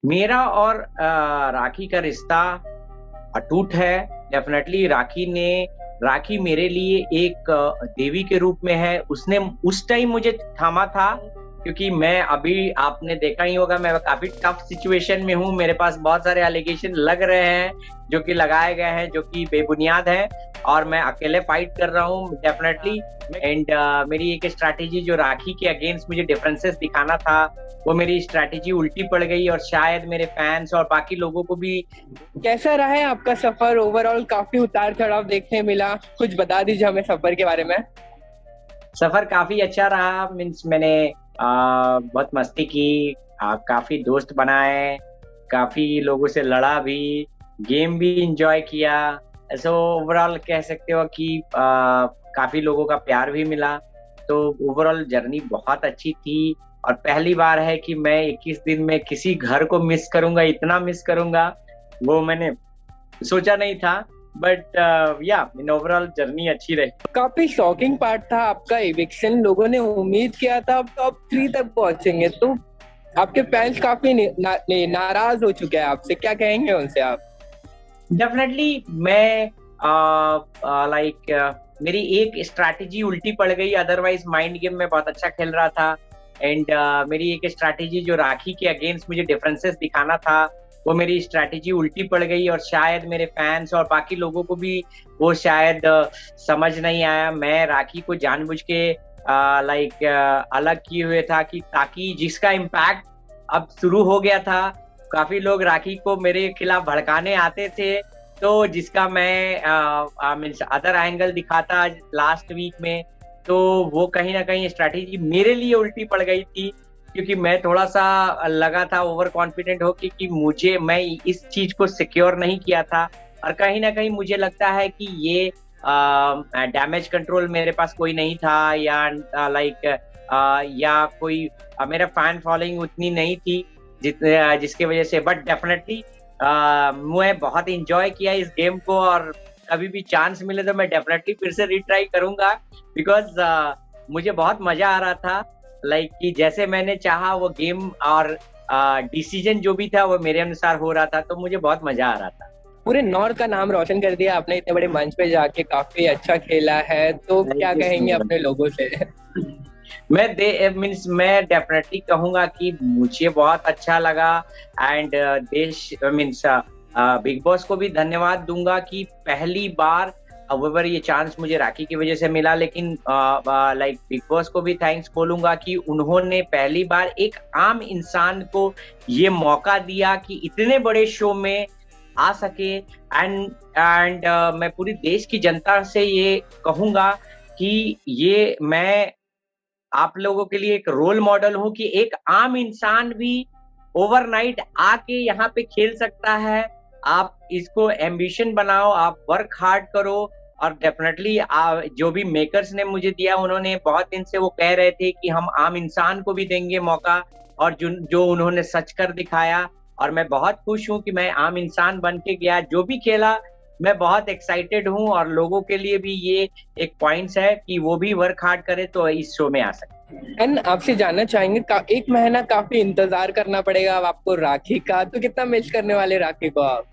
मेरा और राखी का रिश्ता अटूट है। डेफ़िनेटली राखी मेरे लिए एक देवी के रूप में है। उसने उस टाइम मुझे थामा था क्योंकि मैं अभी आपने देखा ही होगा मैं काफ़ी टफ़ सिचुएशन में हूँ। मेरे पास बहुत सारे एलिगेशन लग रहे हैं, जो कि लगाए गए हैं, जो कि बेबुनियाद हैं और मैं अकेले फाइट कर रहा हूँ डेफ़िनेटली। एंड मेरी एक स्ट्रैटेजी जो राखी के अगेंस्ट मुझे डिफरेंसेस दिखाना था, वो मेरी स्ट्रैटेजी उल्टी पड़ गई और शायद मेरे फैन्स और बाकी लोगों को भी। कैसा रहा है आपका सफर? ओवरऑल काफी उतार चढ़ाव देखने मिला, कुछ बता दीजिए हमें सफर के बारे में। सफर काफी अच्छा रहा। मीन्स मैंने बहुत मस्ती की, काफी दोस्त बनाए, काफी लोगों से लड़ा भी, गेम भी इंजॉय किया। सो ओवरऑल कह सकते हो कि काफी लोगों का प्यार भी मिला। तो ओवरऑल जर्नी बहुत अच्छी थी और पहली बार है कि मैं 21 दिन में किसी घर को मिस करूंगा, इतना मिस करूंगा, वो मैंने सोचा नहीं था। बट या इन ओवरऑल जर्नी अच्छी रही। काफी शॉकिंग पार्ट था आपका एविक्शन। लोगों ने उम्मीद किया था आप टॉप 3 तक पहुंचेंगे, तो आपके फैंस काफी नाराज हो चुके हैं आपसे, क्या कहेंगे उनसे आप? डेफिनेटली मैं मेरी एक स्ट्रैटेजी उल्टी पड़ गई, अदरवाइज माइंड गेम में बहुत अच्छा खेल रहा था। एंड मेरी एक स्ट्रैटेजी जो राखी के अगेंस्ट मुझे डिफरेंसेस दिखाना था, वो मेरी स्ट्रैटेजी उल्टी पड़ गई और शायद मेरे फैंस और बाकी लोगों को भी वो शायद समझ नहीं आया। मैं राखी को जानबूझ के अलग किए हुए था कि ताकि जिसका इम्पैक्ट अब शुरू हो गया था, काफी लोग राखी को मेरे खिलाफ भड़काने आते थे, तो जिसका मैं मीन्स अदर एंगल दिखाता लास्ट वीक में, तो वो कहीं ना कहीं स्ट्रैटेजी मेरे लिए उल्टी पड़ गई थी क्योंकि मैं थोड़ा सा लगा था ओवर कॉन्फिडेंट हो कि मुझे मैं इस चीज को सिक्योर नहीं किया था और कहीं ना कहीं मुझे लगता है कि ये डैमेज कंट्रोल मेरे पास कोई नहीं था या या कोई मेरा फैन फॉलोइंग उतनी नहीं थी जिसकी वजह से। बट डेफिनेटली मैं बहुत इंजॉय किया इस गेम को और कभी भी चांस मिले तो मैं डेफिनेटली फिर से रिट्राई करूंगा बिकॉज मुझे बहुत मजा आ रहा था। कि जैसे मैंने चाहा वो गेम और डिसीजन जो भी था वो मेरे अनुसार हो रहा था, तो मुझे बहुत मजा आ रहा था। पूरे नॉर्थ का नाम रोशन कर दिया आपने, इतने बड़े मंच पे जाके काफी अच्छा खेला है, तो क्या थैंक यू सो कहेंगे मच। अपने लोगों से? मैं डेफिनेटली कहूंगा कि मुझे बहुत अच्छा लगा एंड देश मीन्स बिग बॉस को भी धन्यवाद दूंगा कि पहली बार अवर ये चांस मुझे राखी की वजह से मिला, लेकिन बिग बॉस को भी थैंक्स बोलूंगा कि उन्होंने पहली बार एक आम इंसान को ये मौका दिया कि इतने बड़े शो में आ सके। एंड मैं पूरी देश की जनता से ये कहूंगा कि ये मैं आप लोगों के लिए एक रोल मॉडल हूँ कि एक आम इंसान भी ओवरनाइट आके यहाँ पे खेल सकता है। आप इसको एम्बिशन बनाओ, आप वर्क हार्ड करो और डेफिनेटली जो भी मेकर्स ने मुझे दिया, उन्होंने बहुत दिन से वो कह रहे थे कि हम आम इंसान को भी देंगे मौका और जो जो उन्होंने सच कर दिखाया। और मैं बहुत खुश हूँ कि मैं आम इंसान बन के गया, जो भी खेला मैं बहुत एक्साइटेड हूँ और लोगों के लिए भी ये एक पॉइंट्स है कि वो भी वर्क हार्ड करे तो इस शो में आ सकते। एंड आपसे जानना चाहेंगे, एक महीना काफी इंतजार करना पड़ेगा अब आपको राखी का, तो कितना मिस करने वाले राखी को आप?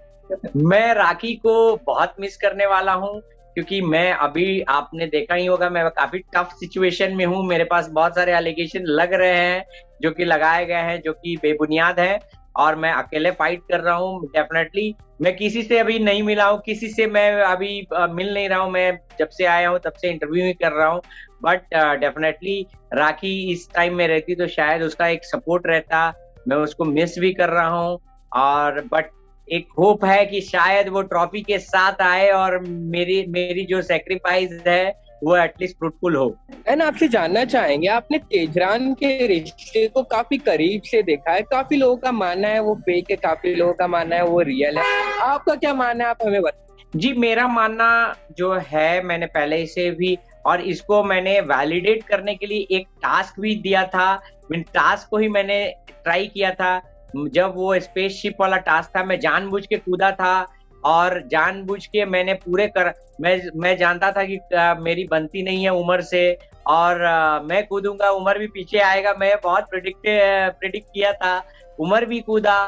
मैं राखी को बहुत मिस करने वाला हूँ क्योंकि मैं अभी आपने देखा ही होगा मैं काफी टफ सिचुएशन में हूँ। मेरे पास बहुत सारे एलिगेशन लग रहे हैं, जो कि लगाए गए हैं, जो कि बेबुनियाद है और मैं अकेले फाइट कर रहा हूँ। डेफिनेटली मैं किसी से अभी नहीं मिला हूँ, किसी से मैं अभी मिल नहीं रहा हूँ। मैं जब से आया हूँ तब से इंटरव्यू ही कर रहा हूँ। बट डेफिनेटली राखी इस टाइम में रहती तो शायद उसका एक सपोर्ट रहता। मैं उसको मिस भी कर रहा हूँ और बट एक होप है कि शायद वो ट्रॉफी के साथ आए और मेरी मेरी जो सेक्रीफाइस है वो एटलीस्ट फ्रूटफुल हो। एंड आपसे जानना चाहेंगे, आपने तेजरान के रिश्ते को काफी करीब से देखा है, काफी लोगों का मानना है वो फेक है, काफी लोगों का मानना है वो रियल है, आपका क्या मानना है? आप हमें बताइए। जी, मेरा मानना जो है, मैंने पहले से भी और इसको मैंने वैलिडेट करने के लिए एक टास्क भी दिया था। टास्क को ही मैंने ट्राई किया था। जब वो स्पेसशिप वाला टास्क था, मैं जानबूझ के कूदा था और जानबूझ के मैंने पूरे कर मैं जानता था कि मेरी बनती नहीं है उमर से और मैं कूदूंगा, उमर भी पीछे आएगा। मैं बहुत प्रिडिक्ट किया था, उमर भी कूदा।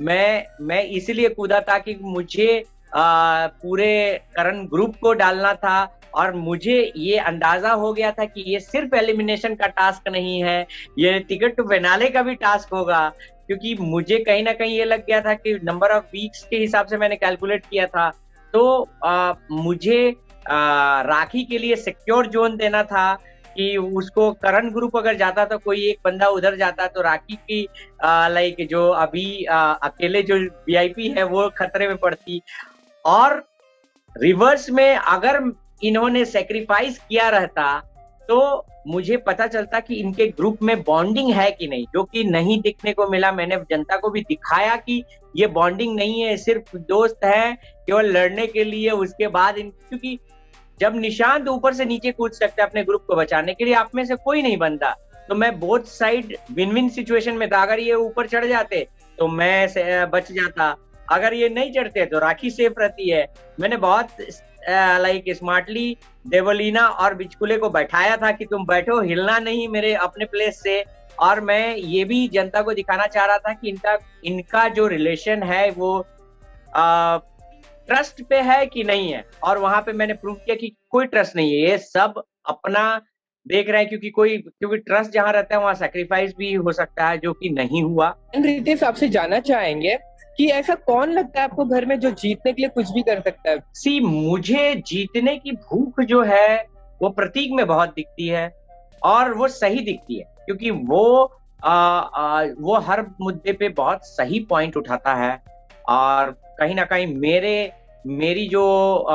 मैं इसीलिए कूदा था कि मुझे पूरे करण ग्रुप को डालना था, और मुझे ये अंदाजा हो गया था कि ये सिर्फ एलिमिनेशन का टास्क नहीं है, ये टिकट टू फिनाले का भी टास्क होगा। क्योंकि मुझे कहीं ना कहीं ये लग गया था कि नंबर ऑफ वीक्स के हिसाब से मैंने कैलकुलेट किया था, तो मुझे राखी के लिए सिक्योर जोन देना था कि उसको करण ग्रुप अगर जाता तो कोई एक बंदा उधर जाता तो राखी की लाइक जो अभी अकेले जो वीआईपी है वो खतरे में पड़ती। और रिवर्स में अगर इन्होंने सेक्रीफाइस किया रहता तो मुझे पता चलता कि इनके ग्रुप में बॉन्डिंग है कि नहीं, जो कि नहीं दिखने को मिला। मैंने जनता को भी दिखाया कि ये बॉन्डिंग नहीं है, सिर्फ दोस्त है केवल लड़ने के लिए। उसके बाद क्योंकि जब निशांत ऊपर से नीचे कूद सकता है अपने ग्रुप को बचाने के लिए, आप में से कोई नहीं बनता, तो मैं both side win win situation में था। अगर ये ऊपर चढ़ जाते तो मैं बच जाता, अगर ये नहीं चढ़ते तो राखी सेफ रहती है। मैंने बहुत लाइक स्मार्टली देवलीना और बिचकुले को बैठाया था कि तुम बैठो, हिलना नहीं मेरे अपने प्लेस से। और मैं ये भी जनता को दिखाना चाह रहा था कि इनका जो रिलेशन है वो ट्रस्ट पे है कि नहीं है, और वहां पे मैंने प्रूव किया कि कोई ट्रस्ट नहीं है, ये सब अपना देख रहे हैं। क्योंकि ट्रस्ट जहां रहता है वहां सैक्रिफाइस भी हो सकता है, जो कि नहीं हुआ। रितेश, आपसे जानना चाहेंगे कि ऐसा कौन लगता है आपको घर में जो जीतने के लिए कुछ भी कर सकता है? मुझे जीतने की भूख जो है वो प्रतीक में बहुत दिखती है, और वो सही दिखती है, क्योंकि वो हर मुद्दे पे बहुत सही पॉइंट उठाता है, और कहीं ना कहीं मेरी जो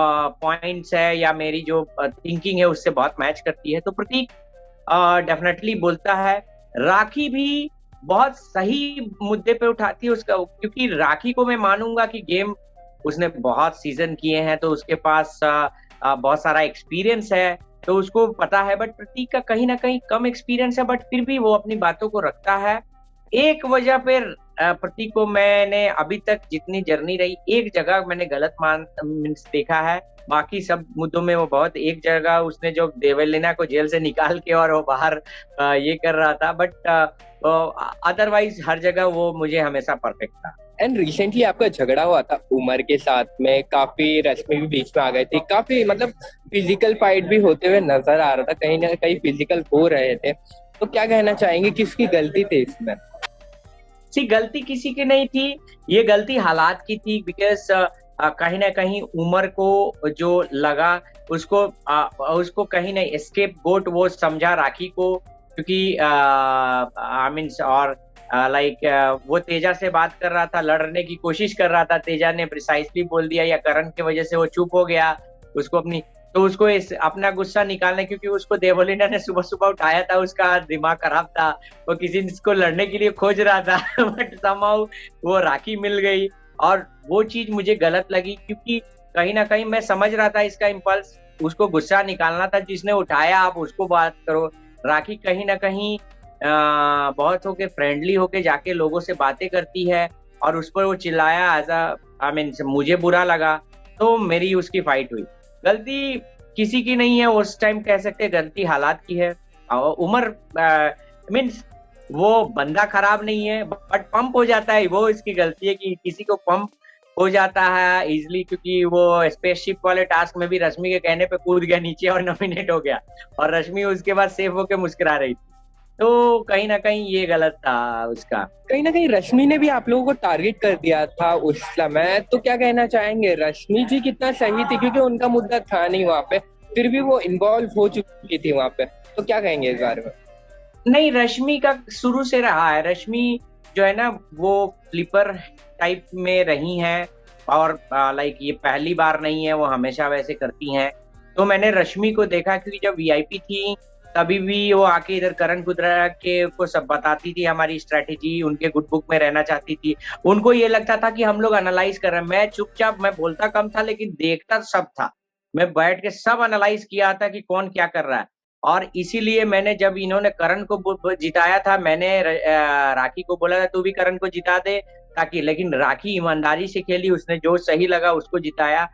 पॉइंट्स है या मेरी जो थिंकिंग है उससे बहुत मैच करती है। तो प्रतीक डेफिनेटली बोलता है। राखी भी बहुत सही मुद्दे पे उठाती है उसका, क्योंकि राखी को मैं मानूंगा कि गेम उसने बहुत सीजन किए हैं, तो उसके पास बहुत सारा एक्सपीरियंस है, तो उसको पता है। बट प्रतीक का कहीं ना कहीं कम एक्सपीरियंस है, बट फिर भी वो अपनी बातों को रखता है। एक वजह पे प्रतीक को मैंने अभी तक जितनी जर्नी रही, एक जगह मैंने गलत मीन्स देखा है। बाकी सब मुद्दों में वो बहुत, एक जगह उसने जो देवलीना को जेल से निकाल के और वो बाहर ये कर रहा था, बट अदरवाइज हर जगह वो मुझे हमेशा परफेक्ट था। एंड रिसेंटली आपका झगड़ा हुआ था उमर के साथ में, काफी रश्मि भी बीच में आ गई थी, काफी मतलब फिजिकल फाइट भी होते हुए नजर आ रहा था, कहीं ना कहीं फिजिकल हो रहे थे। तो क्या कहना चाहेंगे, किसकी गलती थी इसमें? गलती किसी की नहीं थी, ये गलती हालात की थी। बिकॉज कहीं ना कहीं उमर को जो लगा, उसको कहीं ना एस्केप गोट वो समझा राखी को, क्योंकि आई मीन्स और लाइक वो तेजा से बात कर रहा था, लड़ने की कोशिश कर रहा था, तेजा ने प्रिसाइसली बोल दिया, या करण की वजह से वो चुप हो गया। उसको अपना गुस्सा निकालने, क्योंकि उसको देवलीना ने सुबह सुबह उठाया था, उसका दिमाग खराब था, वो किसी को लड़ने के लिए खोज रहा था बट समहाउ वो राखी मिल गई, और वो चीज मुझे गलत लगी। क्योंकि कहीं ना कहीं मैं समझ रहा था इसका इम्पल्स, उसको गुस्सा निकालना था, जिसने उठाया आप उसको बात करो। राखी कहीं ना कहीं बहुत होके फ्रेंडली होके जाके लोगों से बातें करती है, और उस पर वो चिल्लाया, आई मीन मुझे बुरा लगा, तो मेरी उसकी फाइट हुई। गलती किसी की नहीं है, उस टाइम कह सकते गलती हालात की है। उमर मीन्स वो बंदा खराब नहीं है, बट पंप हो जाता है, वो इसकी गलती है कि किसी को पंप हो जाता है इजिली। क्योंकि वो स्पेसशिप वाले टास्क में भी रश्मि के कहने पे कूद गया नीचे और नॉमिनेट हो गया, और रश्मि उसके बाद सेफ होके मुस्कुरा रही थी, तो कहीं ना कहीं ये गलत था उसका। कहीं ना कहीं रश्मि ने भी आप लोगों को टारगेट कर दिया था उस समय, तो क्या कहना चाहेंगे, रश्मि जी कितना सही थी? क्योंकि उनका मुद्दा था नहीं वहां पे, फिर भी वो इन्वॉल्व हो चुकी थी वहां पे, तो क्या कहेंगे इस बारे में? नहीं, रश्मि का शुरू से रहा है। रश्मि जो है ना वो फ्लिपर टाइप में रही हैं, और लाइक ये पहली बार नहीं है, वो हमेशा वैसे करती हैं। तो मैंने रश्मि को देखा, क्योंकि जब वीआईपी थी तभी भी वो आके इधर करण कुंद्रा के को सब बताती थी हमारी स्ट्रेटेजी, उनके गुड बुक में रहना चाहती थी। उनको ये लगता था कि हम लोग एनालाइज कर रहे हैं। मैं चुपचाप, मैं बोलता कम था लेकिन देखता सब था। मैं बैठ के सब एनालाइज किया था कि कौन क्या कर रहा है, और इसीलिए मैंने जब इन्होंने करण को जिताया था, मैंने राखी को बोला था तू भी करण को जिता दे, ताकि, लेकिन राखी ईमानदारी से खेली, उसने जो सही लगा उसको जिताया।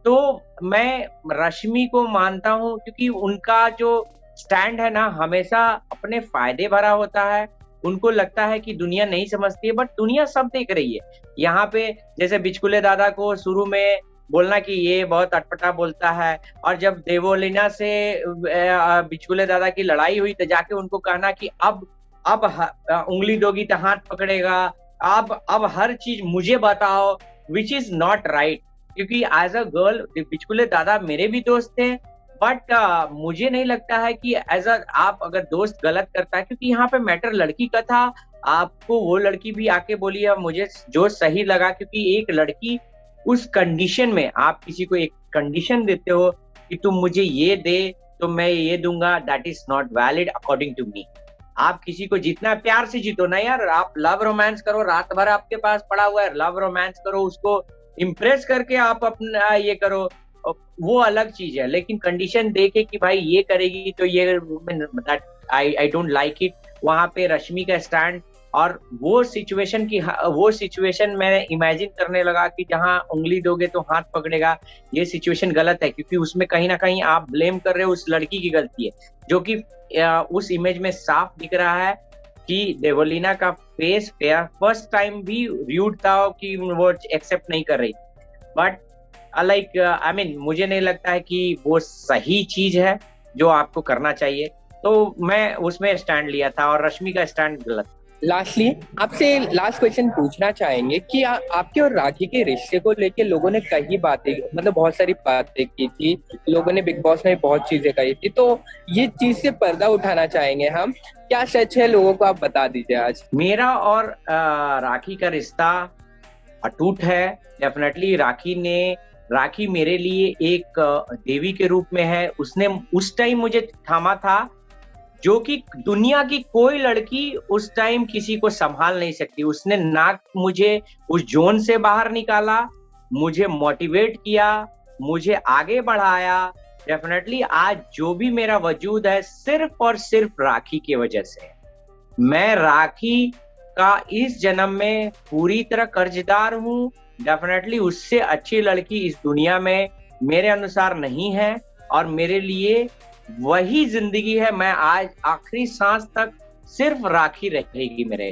तो मैं रश्मि को मानता हूँ, क्योंकि उनका जो स्टैंड है ना हमेशा अपने फायदे भरा होता है, उनको लगता है कि दुनिया नहीं समझती है, बट दुनिया सब देख रही है। यहाँ पे जैसे बिचकुले दादा को शुरू में बोलना कि ये बहुत अटपटा बोलता है, और जब देवोलीना से बिचकुले दादा की लड़ाई हुई तो जाके उनको कहना कि अब उंगली दोगी तो हाथ पकड़ेगा, अब हर चीज मुझे बताओ, विच इज नॉट राइट। क्योंकि एज अ गर्ल बिचकुले दादा मेरे भी दोस्त थे, बट मुझे नहीं लगता है कि एज अ आप अगर दोस्त गलत करता है, क्योंकि यहाँ पे मैटर लड़की का था। आपको वो लड़की भी आके बोली है, मुझे जो सही लगा, क्योंकि एक लड़की उस कंडीशन में, आप किसी को एक कंडीशन देते हो कि तुम मुझे ये दे तो मैं ये दूंगा, that is not valid according to me. आप किसी को जितना प्यार से जीतो ना यार, आप लव रोमांस करो, रात भर आपके पास पड़ा हुआ है, लव रोमांस करो, उसको इम्प्रेस करके आप अपना ये करो, वो अलग चीज है। लेकिन कंडीशन देके कि भाई ये करेगी तो ये, आई डोंट लाइक इट। वहां पे रश्मि का स्टैंड, और वो सिचुएशन मैं इमेजिन करने लगा कि जहां उंगली दोगे तो हाथ पकड़ेगा, ये सिचुएशन गलत है, क्योंकि उसमें कहीं ना कहीं आप ब्लेम कर रहे हो उस लड़की की गलती है, जो कि उस इमेज में साफ दिख रहा है कि देवोलीना का फेस फर्स्ट टाइम भी रूड था कि वो एक्सेप्ट नहीं कर रही। बट लाइक आई मीन मुझे नहीं लगता है कि वो सही चीज है जो आपको करना चाहिए, तो मैं उसमें स्टैंड लिया था, और रश्मि का स्टैंड गलत। लास्टली आपसे लास्ट क्वेश्चन पूछना चाहेंगे कि आपके और राखी के रिश्ते को लेके लोगों ने कई बातें, मतलब बहुत सारी बातें की थी, लोगों ने बिग बॉस में बहुत चीजें कही थी, तो ये चीज से पर्दा उठाना चाहेंगे हम, क्या सच है लोगों को आप बता दीजिए आज। मेरा और राखी का रिश्ता अटूट है। डेफिनेटली राखी मेरे लिए एक देवी के रूप में है। उसने उस टाइम मुझे थामा था, जो कि दुनिया की कोई लड़की उस टाइम किसी को संभाल नहीं सकती। उसने मुझे उस जोन से बाहर निकाला, मुझे मोटिवेट किया, मुझे आगे बढ़ाया। डेफिनेटली आज जो भी मेरा वजूद है सिर्फ और सिर्फ राखी की वजह से। मैं राखी का इस जन्म में पूरी तरह कर्जदार हूँ। डेफिनेटली उससे अच्छी लड़की इस दुनिया में मेरे अनुसार नहीं है, और मेरे लिए वही जिंदगी है। मैं आज आखिरी सांस तक सिर्फ राखी रहेगी मेरे